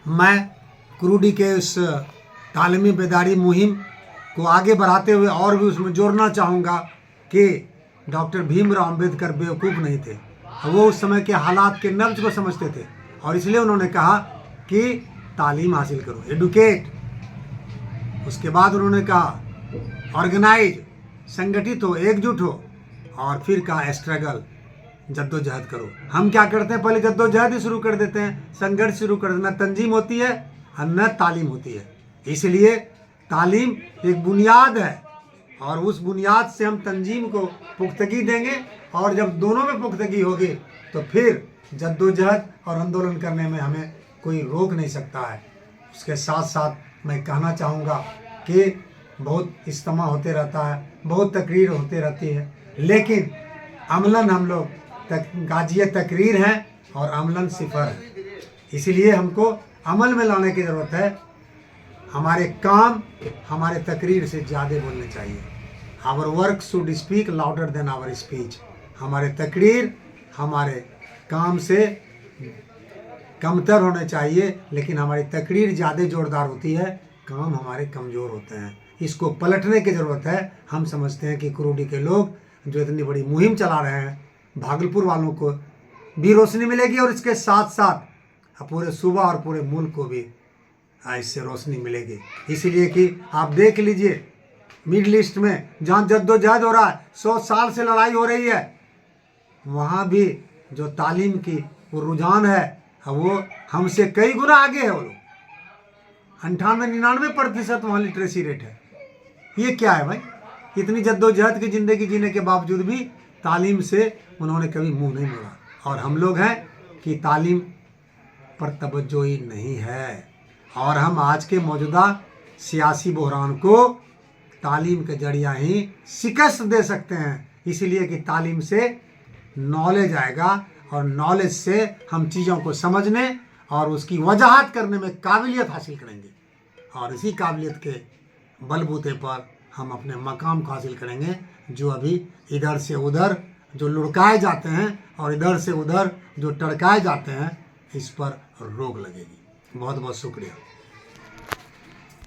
मैं क्रूडी के इस तालीमी बेदारी मुहिम को आगे बढ़ाते हुए और भी उसमें जोड़ना चाहूँगा कि डॉक्टर भीमराव अंबेडकर बेवकूफ़ नहीं थे। वो उस समय के हालात के नब्ज को समझते थे और इसलिए उन्होंने कहा कि तालीम हासिल करो, एडुकेट। उसके बाद उन्होंने कहा ऑर्गेनाइज, संगठित हो, एकजुट हो, और फिर कहा स्ट्रगल, जद्दोजहद करो। हम क्या करते हैं, पहले जद्दोजहद ही शुरू कर देते हैं, संघर्ष शुरू कर देते हैं। न तंजीम होती है और न तालीम होती है। इसलिए तालीम एक बुनियाद है और उस बुनियाद से हम तंजीम को पुख्तगी देंगे और जब दोनों में पुख्तगी होगी तो फिर जद्दोजहद और आंदोलन करने में हमें कोई रोक नहीं सकता है। उसके साथ साथ मैं कहना चाहूँगा कि बहुत इज्तिमा होते रहता है, बहुत तकरीर होती रहती है, लेकिन अमलन हम लोग गाजिए तकरीर हैं और अमलन सिफर है। इसलिए हमको अमल में लाने की ज़रूरत है। हमारे काम हमारे तकरीर से ज़्यादा बोलने चाहिए। Our work should speak louder than our speech. हमारे तकरीर हमारे काम से कमतर होने चाहिए, लेकिन हमारी तकरीर ज़्यादा ज़ोरदार होती है, काम हमारे कमज़ोर होते हैं। इसको पलटने की ज़रूरत है। हम समझते हैं कि क्रूडी के लोग जो इतनी बड़ी मुहिम चला रहे हैं, भागलपुर वालों को भी रोशनी मिलेगी और इसके साथ साथ पूरे सूबा और पूरे मुल्क को भी इससे रोशनी मिलेगी। इसलिए कि आप देख लीजिए मिडल ईस्ट में जहाँ जद्दोजहद हो रहा है, 100 साल से लड़ाई हो रही है, वहाँ भी जो तालीम की वो रुझान है वो हमसे कई गुना आगे है। वो लोग 98-99% वहाँ लिटरेसी रेट है। ये क्या है भाई? इतनी जद्दोजहद की ज़िंदगी जीने के बावजूद भी तालीम से उन्होंने कभी मुंह नहीं मोड़ा। और हम लोग हैं कि तालीम पर तवज्जो ही नहीं है और हम आज के मौजूदा सियासी बहरान को तालीम के जरिया ही शिकस्त दे सकते हैं। इसीलिए कि तालीम से नॉलेज आएगा और नॉलेज से हम चीज़ों को समझने और उसकी वजाहत करने में काबिलियत हासिल करेंगे और इसी काबिलियत के बलबूते पर हम अपने मकाम को हासिल करेंगे। जो अभी इधर से उधर जो लुढ़काए जाते हैं और इधर से उधर जो टड़काए जाते हैं, इस पर रोक लगेगी। बहुत बहुत शुक्रिया।